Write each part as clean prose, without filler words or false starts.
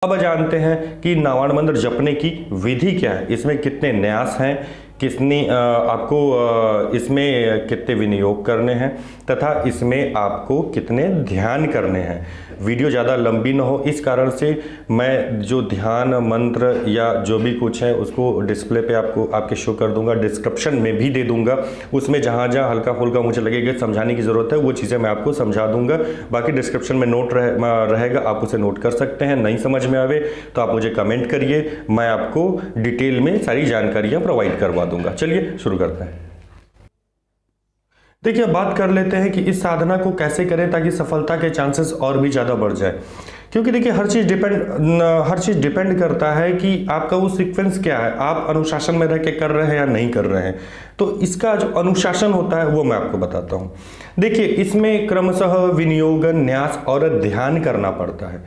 अब जानते हैं कि नावाण मंत्र जपने की विधि क्या है, इसमें कितने न्यास हैं, कितनी आपको इसमें कितने विनियोग करने हैं तथा इसमें आपको कितने ध्यान करने हैं। वीडियो ज़्यादा लंबी ना हो, इस कारण से मैं जो ध्यान मंत्र या जो भी कुछ है उसको डिस्प्ले पे आपको आपके शो कर दूंगा, डिस्क्रिप्शन में भी दे दूंगा। उसमें जहाँ जहाँ हल्का फुल्का मुझे लगेगा समझाने की ज़रूरत है वो चीज़ें मैं आपको समझा दूंगा। बाकी डिस्क्रिप्शन में नोट रहेगा, आप उसे नोट कर सकते हैं। नहीं समझ में आवे तो आप मुझे कमेंट करिए, मैं आपको डिटेल में सारी जानकारियाँ प्रोवाइड करवा दूंगा। चलिए शुरू करते हैं। देखिए, बात कर लेते हैं कि इस साधना को कैसे करें ताकि सफलता के चांसेस और भी ज़्यादा बढ़ जाए। क्योंकि देखिए हर चीज़ डिपेंड करता है कि आपका वो सीक्वेंस क्या है, आप अनुशासन में रह के कर रहे हैं या नहीं कर रहे हैं। तो इसका जो अनुशासन होता है वो मैं आपको बताता हूँ। देखिए, इसमें क्रमशः विनियोग, न्यास और ध्यान करना पड़ता है।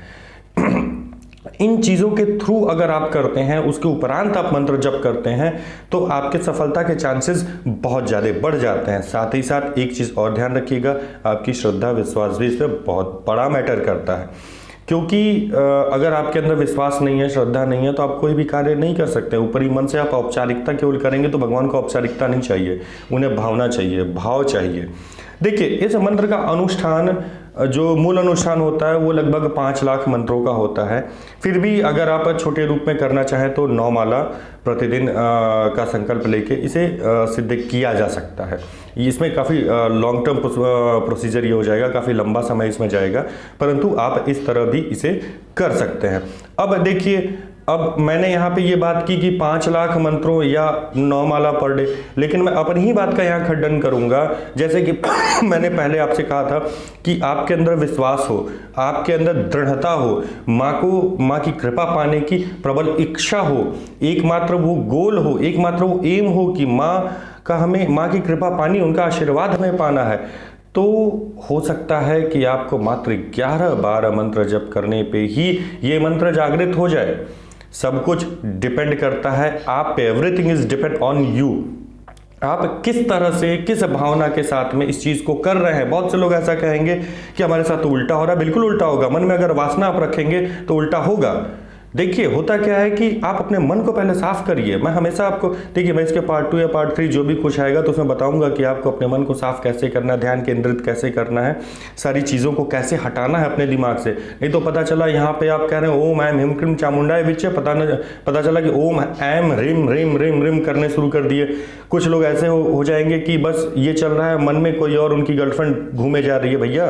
इन चीज़ों के थ्रू अगर आप करते हैं, उसके उपरांत आप मंत्र जप करते हैं तो आपके सफलता के चांसेस बहुत ज़्यादा बढ़ जाते हैं। साथ ही साथ एक चीज़ और ध्यान रखिएगा, आपकी श्रद्धा विश्वास भी इसमें बहुत बड़ा मैटर करता है। क्योंकि अगर आपके अंदर विश्वास नहीं है, श्रद्धा नहीं है तो आप कोई भी कार्य नहीं कर सकते। ऊपरी मन से आप औपचारिकता केवल करेंगे तो भगवान को औपचारिकता नहीं चाहिए, उन्हें भावना चाहिए, भाव चाहिए। देखिए, इस मंत्र का अनुष्ठान जो मूल अनुष्ठान होता है वो लगभग 5 लाख मंत्रों का होता है। फिर भी अगर आप छोटे रूप में करना चाहें तो 9 माला प्रतिदिन का संकल्प लेके इसे सिद्ध किया जा सकता है। इसमें काफ़ी लॉन्ग टर्म प्रोसीजर ये हो जाएगा, काफ़ी लंबा समय इसमें जाएगा, परंतु आप इस तरह भी इसे कर सकते हैं। अब देखिए, अब मैंने यहाँ पे ये बात की कि 5 लाख मंत्रों या 9 माला पर डे, लेकिन मैं अपनी ही बात का यहाँ खंडन करूँगा। जैसे कि मैंने पहले आपसे कहा था कि आपके अंदर विश्वास हो, आपके अंदर दृढ़ता हो, माँ की कृपा पाने की प्रबल इच्छा हो, एकमात्र वो गोल हो, एकमात्र वो एम हो कि हमें माँ की कृपा पानी, उनका आशीर्वाद हमें पाना है। तो हो सकता है कि आपको मात्र 11-12 मंत्र जप करने पे ही ये मंत्र जागृत हो जाए। सब कुछ डिपेंड करता है आप पे, everything is depend on you. आप किस तरह से, किस भावना के साथ में इस चीज को कर रहे हैं। बहुत से लोग ऐसा कहेंगे कि हमारे साथ तो उल्टा हो रहा है। बिल्कुल उल्टा होगा। मन में अगर वासना आप रखेंगे तो उल्टा होगा। देखिए, होता क्या है कि आप अपने मन को पहले साफ करिए। मैं हमेशा आपको, देखिए, मैं इसके पार्ट 2 या पार्ट 3 जो भी कुछ आएगा तो उसमें बताऊंगा कि आपको अपने मन को साफ कैसे करना है, ध्यान केंद्रित कैसे करना है, सारी चीज़ों को कैसे हटाना है अपने दिमाग से। नहीं तो पता चला यहाँ पे आप कह रहे हैं ओम ऐम ह्रीम क्रीम चामुंडाय विच्चे, पता चला कि ओम ऐम ह्रीम रिम रिम रिम करने शुरू कर दिए। कुछ लोग ऐसे हो जाएंगे कि बस ये चल रहा है, मन में कोई और उनकी गर्लफ्रेंड घूमे जा रही है। भैया,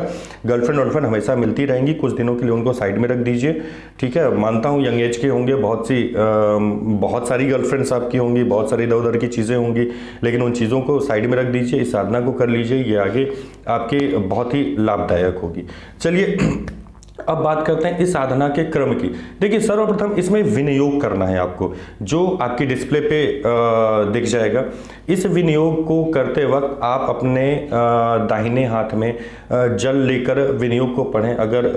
गर्लफ्रेंड वर्लफ्रेंड हमेशा मिलती रहेंगी, कुछ दिनों के लिए उनको साइड में रख दीजिए। ठीक है, मानता हूँ यंग एज के होंगे, बहुत सारी गर्लफ्रेंड्स आपकी होंगी, बहुत सारी इधर उधर की चीज़ें होंगी, लेकिन उन चीज़ों को साइड में रख दीजिए, इस साधना को कर लीजिए, ये आगे आपके बहुत ही लाभदायक होगी। चलिए अब बात करते हैं इस साधना के क्रम की। देखिए, सर्वप्रथम इसमें विनियोग करना है आपको, जो आपकी डिस्प्ले पे दिख जाएगा। इस विनियोग को करते वक्त आप अपने दाहिने हाथ में जल लेकर विनियोग को पढ़ें। अगर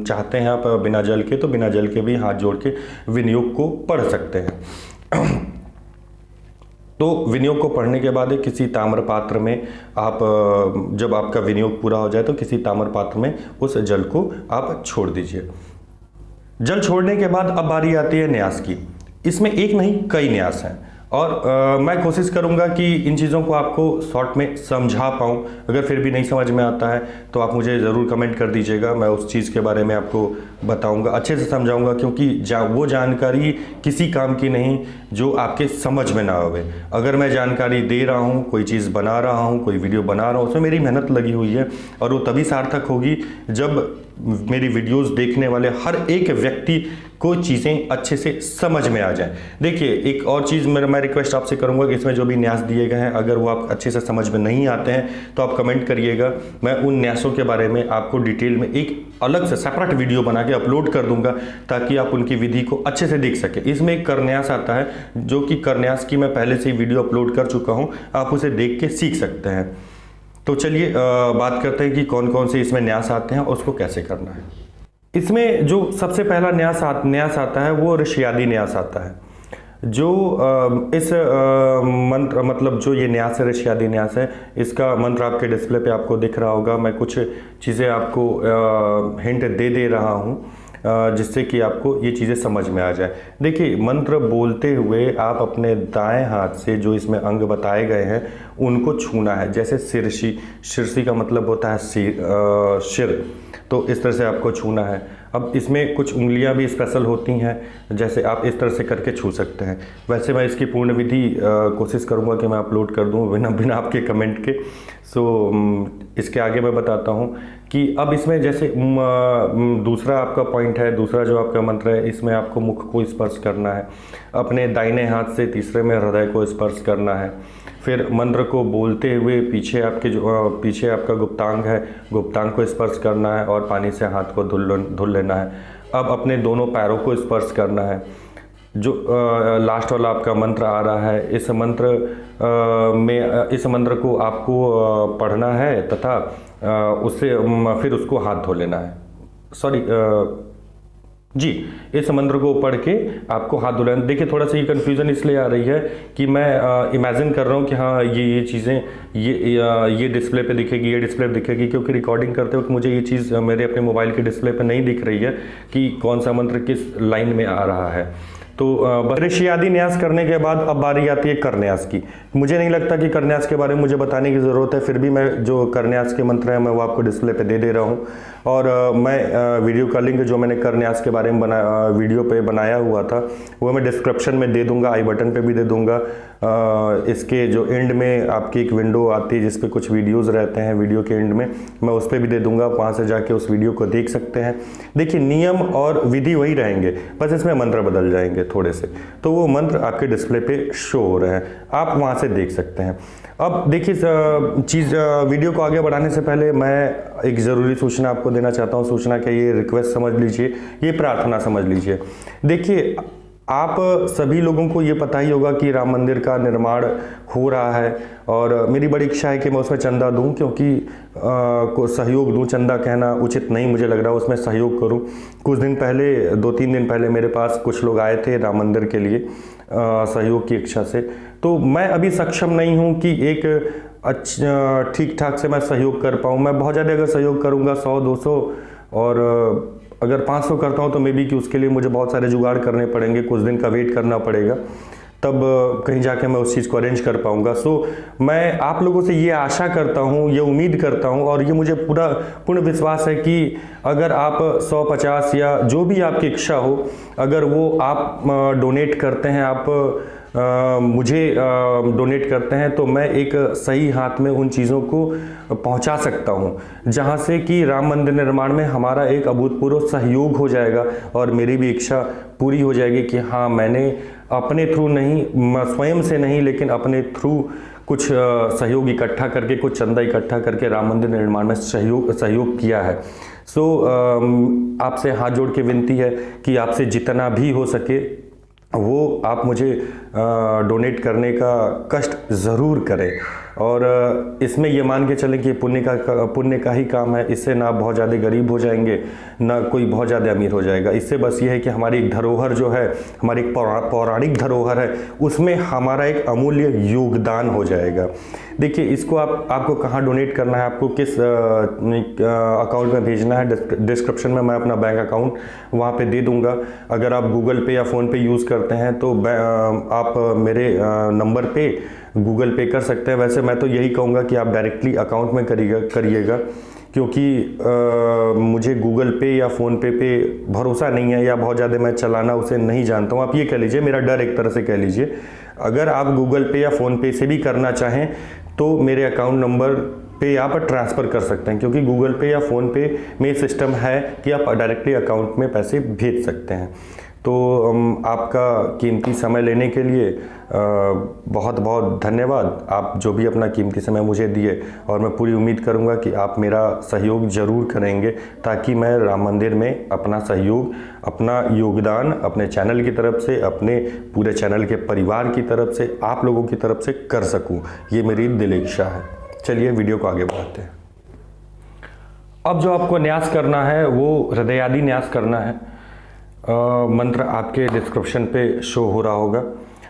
चाहते हैं आप बिना जल के, तो बिना जल के भी हाथ जोड़ के विनियोग को पढ़ सकते हैं। तो विनियोग को पढ़ने के बाद किसी ताम्र पात्र में आप, जब आपका विनियोग पूरा हो जाए तो किसी ताम्र पात्र में उस जल को आप छोड़ दीजिए। जल छोड़ने के बाद अब बारी आती है न्यास की। इसमें एक नहीं कई न्यास हैं और मैं कोशिश करूंगा कि इन चीज़ों को आपको शॉर्ट में समझा पाऊँ। अगर फिर भी नहीं समझ में आता है तो आप मुझे ज़रूर कमेंट कर दीजिएगा, मैं उस चीज़ के बारे में आपको बताऊंगा, अच्छे से समझाऊंगा। क्योंकि वो जानकारी किसी काम की नहीं जो आपके समझ में ना आवे। अगर मैं जानकारी दे रहा हूँ, कोई चीज़ बना रहा हूँ, कोई वीडियो बना रहा हूँ, उसमें मेरी मेहनत लगी हुई है और वो तभी सार्थक होगी जब मेरी वीडियोस देखने वाले हर एक व्यक्ति को चीज़ें अच्छे से समझ में आ जाए। देखिए, एक और चीज़ मैं रिक्वेस्ट आपसे करूंगा कि इसमें जो भी न्यास दिए गए हैं, अगर वो आप अच्छे से समझ में नहीं आते हैं तो आप कमेंट करिएगा। मैं उन न्यासों के बारे में आपको डिटेल में एक अलग से सेपरेट वीडियो बना के अपलोड कर दूंगा ताकि आप उनकी विधि को अच्छे से देख सकें। इसमें एक करन्यास आता है, जो कि करन्यास की मैं पहले से ही वीडियो अपलोड कर चुका हूँ, आप उसे देख के सीख सकते हैं। तो चलिए बात करते हैं कि कौन कौन से इसमें न्यास आते हैं और उसको कैसे करना है। इसमें जो सबसे पहला न्यास आता है वो ऋषियादि न्यास आता है। जो इस मंत्र, मतलब जो ये न्यास है, ऋषियादि न्यास है, इसका मंत्र आपके डिस्प्ले पे आपको दिख रहा होगा। मैं कुछ चीज़ें आपको हिंट दे रहा हूँ। जिससे कि आपको ये चीज़ें समझ में आ जाए। देखिए, मंत्र बोलते हुए आप अपने दाएं हाथ से जो इसमें अंग बताए गए हैं उनको छूना है। जैसे शीर्षी, शीर्षी का मतलब होता है सिर, तो इस तरह से आपको छूना है। अब इसमें कुछ उंगलियां भी स्पेशल होती हैं, जैसे आप इस तरह से करके छू सकते हैं। वैसे मैं इसकी पूर्ण विधि कोशिश करूंगा कि मैं अपलोड कर दूं बिना आपके कमेंट के। इसके आगे मैं बताता हूं कि अब इसमें जैसे दूसरा आपका पॉइंट है, दूसरा जो आपका मंत्र है, इसमें आपको मुख को स्पर्श करना है। अपने दाहिने हाथ से तीसरे में हृदय को स्पर्श करना है। फिर मंत्र को बोलते हुए पीछे आपका गुप्तांग है, गुप्तांग को स्पर्श करना है और पानी से हाथ को धुल लेना है। अब अपने दोनों पैरों को स्पर्श करना है। जो लास्ट वाला आपका मंत्र आ रहा है, इस मंत्र को आपको पढ़ना है तथा उससे फिर उसको हाथ धो लेना है। इस मंत्र को पढ़ के आपको हाथ धुलाना। देखिए, थोड़ा सा ये कन्फ्यूज़न इसलिए आ रही है कि मैं इमेजिन कर रहा हूँ कि हाँ ये चीज़ें ये डिस्प्ले पे दिखेगी, ये डिस्प्ले पे दिखेगी, क्योंकि रिकॉर्डिंग करते वक्त मुझे ये चीज़ मेरे अपने मोबाइल के डिस्प्ले पे नहीं दिख रही है कि कौन सा मंत्र किस लाइन में आ रहा है। तो ऋषियादि न्यास करने के बाद अब बारी आती है करन्यास की। मुझे नहीं लगता कि करन्यास के बारे में मुझे बताने की ज़रूरत है, फिर भी मैं जो करन्यास के मंत्र हैं मैं वो आपको डिस्प्ले पे दे रहा हूँ। और मैं वीडियो का लिंक जो मैंने करन्यास के बारे में वीडियो पे बनाया हुआ था वो मैं डिस्क्रिप्शन में दे दूंगा, आई बटन पे भी दे दूंगा। इसके जो एंड में आपकी एक विंडो आती है जिस पे कुछ वीडियोस रहते हैं, वीडियो के एंड में मैं उस पर भी दे दूंगा, वहाँ से जाके उस वीडियो को देख सकते हैं। देखिए, नियम और विधि वही रहेंगे, बस इसमें मंत्र बदल जाएंगे थोड़े से। तो वो मंत्र आपके डिस्प्ले पे शो हो रहे हैं, आप वहाँ से देख सकते हैं। अब देखिए, वीडियो को आगे बढ़ाने से पहले मैं एक ज़रूरी सूचना आपको देना चाहता हूँ। सूचना क्या, ये रिक्वेस्ट समझ लीजिए, ये प्रार्थना समझ लीजिए। देखिए, आप सभी लोगों को ये पता ही होगा कि राम मंदिर का निर्माण हो रहा है और मेरी बड़ी इच्छा है कि मैं उसमें चंदा दूं, क्योंकि को सहयोग दूं। चंदा कहना उचित नहीं मुझे लग रहा, उसमें सहयोग करूं। कुछ दिन पहले, 2-3 दिन पहले मेरे पास कुछ लोग आए थे राम मंदिर के लिए सहयोग की इच्छा से। तो मैं अभी सक्षम नहीं हूं कि एक ठीक ठाक से मैं सहयोग कर पाऊँ। मैं बहुत ज़्यादा अगर सहयोग करूँगा 100-200 और अगर 500 करता हूँ तो मे बी कि उसके लिए मुझे बहुत सारे जुगाड़ करने पड़ेंगे, कुछ दिन का वेट करना पड़ेगा, तब कहीं जाके मैं उस चीज़ को अरेंज कर पाऊँगा। मैं आप लोगों से ये आशा करता हूँ, ये उम्मीद करता हूँ और ये मुझे पूर्ण विश्वास है कि अगर आप 100-50 या जो भी आपकी इच्छा हो, अगर वो आप डोनेट करते हैं, आप मुझे डोनेट करते हैं, तो मैं एक सही हाथ में उन चीज़ों को पहुंचा सकता हूं, जहां से कि राम मंदिर निर्माण में हमारा एक अभूतपूर्व सहयोग हो जाएगा और मेरी भी इच्छा पूरी हो जाएगी कि हाँ, मैंने अपने थ्रू नहीं, स्वयं से नहीं, लेकिन अपने थ्रू कुछ सहयोग इकट्ठा करके, कुछ चंदा इकट्ठा करके राम मंदिर निर्माण में सहयोग किया है। आपसे हाथ जोड़ के विनती है कि आपसे जितना भी हो सके वो आप मुझे डोनेट करने का कष्ट ज़रूर करें। और इसमें ये मान के चलें कि पुण्य का ही काम है। इससे ना बहुत ज़्यादा गरीब हो जाएंगे, ना कोई बहुत ज़्यादा अमीर हो जाएगा। इससे बस ये है कि हमारी एक धरोहर जो है, हमारी एक पौराणिक धरोहर है, उसमें हमारा एक अमूल्य योगदान हो जाएगा। देखिए, इसको आपको कहाँ डोनेट करना है, आपको किस अकाउंट में भेजना है, डिस्क्रिप्शन में मैं अपना बैंक अकाउंट वहाँ पे दे दूँगा। अगर आप गूगल पे या फ़ोन पे यूज़ करते हैं तो आप मेरे नंबर पे गूगल पे कर सकते हैं। वैसे मैं तो यही कहूँगा कि आप डायरेक्टली अकाउंट में करिएगा, क्योंकि मुझे गूगल पे या फ़ोन पे भरोसा नहीं है, या बहुत ज़्यादा मैं चलाना उसे नहीं जानता हूँ। आप ये कह लीजिए, मेरा डर एक तरह से कह लीजिए। अगर आप गूगल पे या फ़ोन पे से भी करना चाहें तो मेरे अकाउंट नंबर पे आप ट्रांसफ़र कर सकते हैं, क्योंकि गूगल पे या फ़ोन पे में सिस्टम है कि आप डायरेक्टली अकाउंट में पैसे भेज सकते हैं। तो आपका कीमती समय लेने के लिए बहुत बहुत धन्यवाद। आप जो भी अपना कीमती समय मुझे दिए, और मैं पूरी उम्मीद करूंगा कि आप मेरा सहयोग ज़रूर करेंगे, ताकि मैं राम मंदिर में अपना सहयोग, अपना योगदान अपने चैनल की तरफ से, अपने पूरे चैनल के परिवार की तरफ से, आप लोगों की तरफ से कर सकूं। ये मेरी दिल इच्छा है। चलिए वीडियो को आगे बढ़ाते हैं। अब जो आपको न्यास करना है वो हृदयादि न्यास करना है। मंत्र आपके डिस्क्रिप्शन पे शो हो रहा होगा।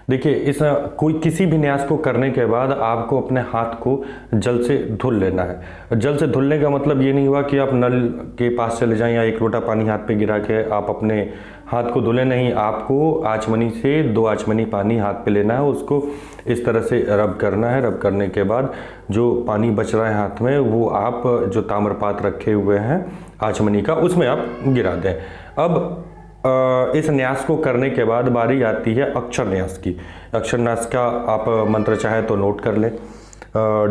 देखिए इस कोई किसी भी न्यास को करने के बाद आपको अपने हाथ को जल से धुल लेना है। जल से धुलने का मतलब ये नहीं हुआ कि आप नल के पास चले जाएं या एक लोटा पानी हाथ पे गिरा के आप अपने हाथ को धुले, नहीं, आपको आचमनी से 2 आचमनी पानी हाथ पे लेना है, उसको इस तरह से रब करना है। रब करने के बाद जो पानी बच रहा है हाथ में वो आप जो ताम्रपात रखे हुए हैं आचमनी का उसमें आप गिरा दें। अब इस न्यास को करने के बाद बारी आती है अक्षर न्यास की। अक्षर न्यास का आप मंत्र चाहे तो नोट कर लें,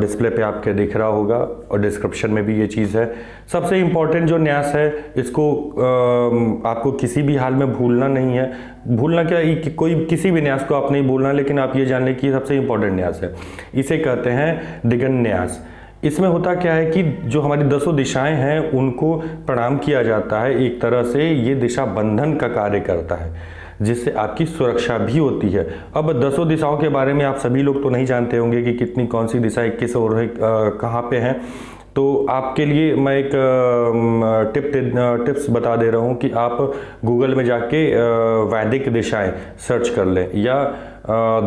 डिस्प्ले पे आपके दिख रहा होगा और डिस्क्रिप्शन में भी ये चीज़ है। सबसे इम्पॉर्टेंट जो न्यास है इसको आपको किसी भी हाल में भूलना नहीं है। भूलना क्या, कोई किसी भी न्यास को आप नहीं भूलना, लेकिन आप ये जान लें कि सबसे इम्पॉर्टेंट न्यास है। इसे कहते हैं दिगन न्यास। इसमें होता क्या है कि जो हमारी 10 दिशाएं हैं उनको प्रणाम किया जाता है। एक तरह से ये दिशा बंधन का कार्य करता है जिससे आपकी सुरक्षा भी होती है। अब 10 दिशाओं के बारे में आप सभी लोग तो नहीं जानते होंगे कि कितनी कौन सी दिशाएं किस और कहाँ पे हैं, तो आपके लिए मैं एक टिप्स बता दे रहा हूँ कि आप गूगल में जाके वैदिक दिशाएं सर्च कर लें या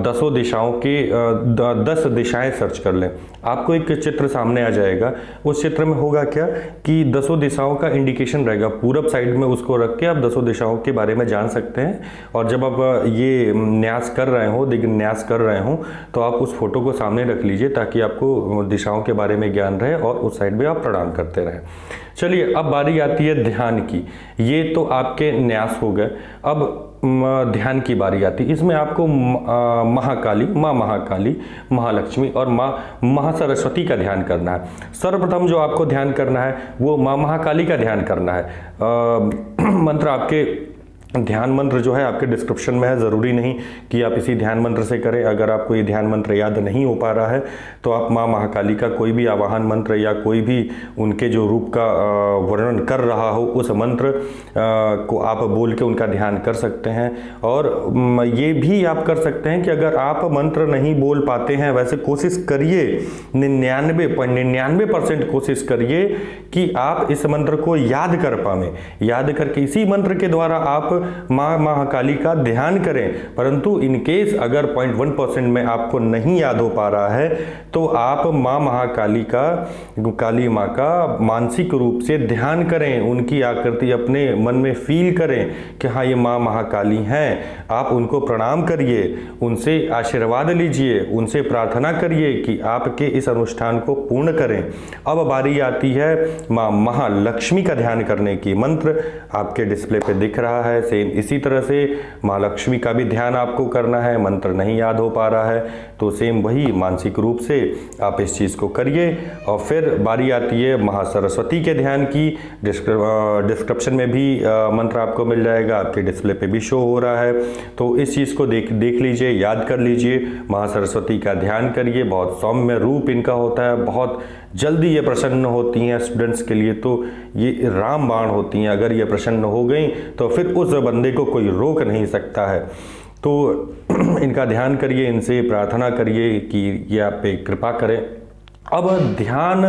10 दिशाओं के 10 दिशाएं सर्च कर लें। आपको एक चित्र सामने आ जाएगा। उस चित्र में होगा क्या कि 10 दिशाओं का इंडिकेशन रहेगा, पूरब साइड में उसको रख के आप 10 दिशाओं के बारे में जान सकते हैं। और जब आप ये न्यास कर रहे हो, न्यास कर रहे हो, तो आप उस फोटो को सामने रख लीजिए ताकि आपको दिशाओं के बारे में ज्ञान रहे और उस साइड में आप प्रणाम करते रहें। चलिए अब बारी आती है ध्यान की। ये तो आपके न्यास हो गए। अब ध्यान की बारी आती है। इसमें आपको महाकाली, माँ महाकाली, महालक्ष्मी और माँ महासरस्वती का ध्यान करना है। सर्वप्रथम जो आपको ध्यान करना है वो माँ महाकाली का ध्यान करना है। मंत्र आपके ध्यान मंत्र जो है आपके डिस्क्रिप्शन में है। ज़रूरी नहीं कि आप इसी ध्यान मंत्र से करें। अगर आपको ये ध्यान मंत्र याद नहीं हो पा रहा है तो आप माँ महाकाली का कोई भी आवाहन मंत्र या कोई भी उनके जो रूप का वर्णन कर रहा हो उस मंत्र को आप बोल के उनका ध्यान कर सकते हैं। और ये भी आप कर सकते हैं कि अगर आप मंत्र नहीं बोल पाते हैं, वैसे कोशिश करिए, 99% कोशिश करिए कि आप इस मंत्र को याद कर पाएं। याद करके इसी मंत्र के द्वारा आप माँ महाकाली का ध्यान करें। परंतु इन केस अगर 0.1% में आपको नहीं याद हो पा रहा है तो आप माँ महाकाली का, काली माँ का मानसिक रूप से ध्यान करें, उनकी आकृति अपने मन में फील करें कि हाँ ये माँ महाकाली हैं। आप उनको प्रणाम करिए, उनसे आशीर्वाद लीजिए, उनसे प्रार्थना करिए कि आपके इस अनुष्ठान को पूर्ण करें। अब बारी आती है माँ महालक्ष्मी का ध्यान करने की। मंत्र आपके डिस्प्ले पे दिख रहा है। सेम इसी तरह से माँ लक्ष्मी का भी ध्यान आपको करना है। मंत्र नहीं याद हो पा रहा है तो सेम वही मानसिक रूप से आप इस चीज़ को करिए। और फिर बारी आती है महासरस्वती के ध्यान की। डिस्क्रिप्शन में भी मंत्र आपको मिल जाएगा, आपके डिस्प्ले पे भी शो हो रहा है। तो इस चीज़ को देख लीजिए, याद कर लीजिए, महासरस्वती का ध्यान करिए। बहुत सौम्य रूप इनका होता है, बहुत जल्दी ये प्रसन्न होती हैं। स्टूडेंट्स के लिए तो ये रामबाण होती हैं। अगर ये प्रसन्न हो गई तो फिर उस बंदे को कोई रोक नहीं सकता है। तो इनका ध्यान करिए, इनसे प्रार्थना करिए कि ये आप पे कृपा करें। अब ध्यान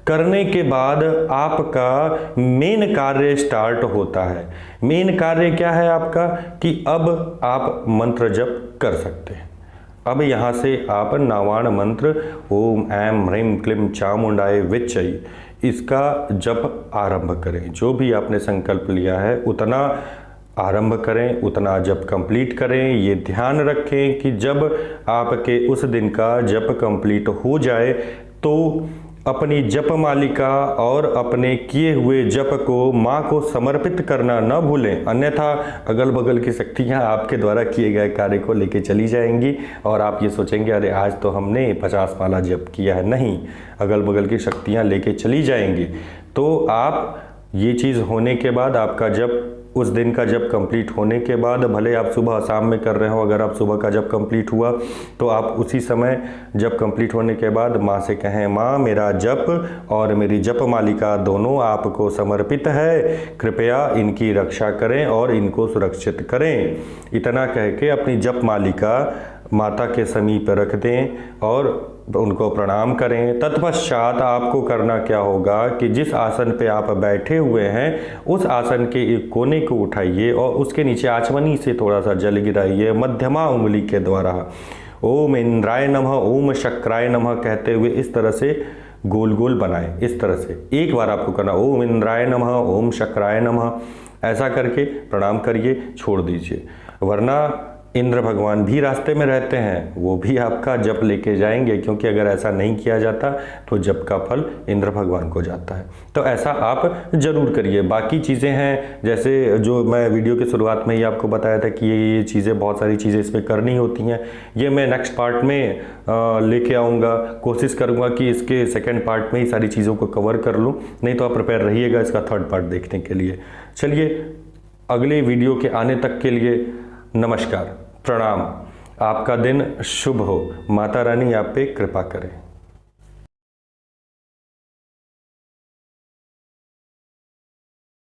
करने के बाद आपका मेन कार्य स्टार्ट होता है। मेन कार्य क्या है आपका कि अब आप मंत्र जप कर सकते हैं। अब यहाँ से आप नावाण मंत्र ओम ऐम ह्रीम क्लीम चामुंडाय विच्चई इसका जप आरंभ करें। जो भी आपने संकल्प लिया है उतना आरंभ करें, उतना जप कंप्लीट करें। ये ध्यान रखें कि जब आपके उस दिन का जप कंप्लीट हो जाए तो अपनी जप मालिका और अपने किए हुए जप को माँ को समर्पित करना न भूलें, अन्यथा अगल बगल की शक्तियाँ आपके द्वारा किए गए कार्य को लेके चली जाएंगी और आप ये सोचेंगे अरे आज तो हमने 50 माला जप किया है। नहीं, अगल बगल की शक्तियाँ लेके चली जाएंगी। तो आप ये चीज़ होने के बाद आपका जप, उस दिन का जप कंप्लीट होने के बाद, भले आप सुबह शाम में कर रहे हो, अगर आप सुबह का जप कंप्लीट हुआ तो आप उसी समय जप कंप्लीट होने के बाद माँ से कहें माँ मेरा जप और मेरी जप मालिका दोनों आपको समर्पित है, कृपया इनकी रक्षा करें और इनको सुरक्षित करें। इतना कह के अपनी जप मालिका माता के समीप रख दें और उनको प्रणाम करें। तत्पश्चात आपको करना क्या होगा कि जिस आसन पे आप बैठे हुए हैं उस आसन के एक कोने को उठाइए और उसके नीचे आचमनी से थोड़ा सा जल गिराइए मध्यमा उंगली के द्वारा। ओम इंद्राय नमः, ओम शक्राय नमः कहते हुए इस तरह से गोल गोल बनाएं। इस तरह से एक बार आपको करना, ओम इंद्राय नमः, ओम शक्राय नमः, ऐसा करके प्रणाम करिए, छोड़ दीजिए। वरना इंद्र भगवान भी रास्ते में रहते हैं, वो भी आपका जप लेके जाएंगे, क्योंकि अगर ऐसा नहीं किया जाता तो जप का फल इंद्र भगवान को जाता है। तो ऐसा आप जरूर करिए। बाकी चीज़ें हैं जैसे जो मैं वीडियो की शुरुआत में ही आपको बताया था कि ये चीज़ें, बहुत सारी चीज़ें इसमें करनी होती हैं, ये मैं नेक्स्ट पार्ट में लेके आऊँगा। कोशिश करूँगा कि इसके सेकेंड पार्ट में ही सारी चीज़ों को कवर कर लूँ, नहीं तो आप प्रिपेयर रहिएगा इसका थर्ड पार्ट देखने के लिए। चलिए अगले वीडियो के आने तक के लिए नमस्कार, प्रणाम। आपका दिन शुभ हो, माता रानी आप पे कृपा करें।